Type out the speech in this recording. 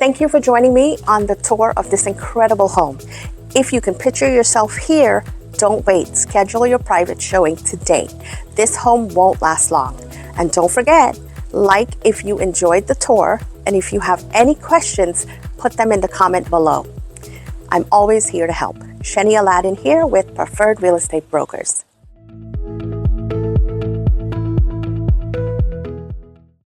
Thank you for joining me on the tour of this incredible home. If you can picture yourself here, don't wait. Schedule your private showing today. This home won't last long. And don't forget, like if you enjoyed the tour, and if you have any questions, put them in the comment below. I'm always here to help. Sheny Alladin here with Preferred Real Estate Brokers.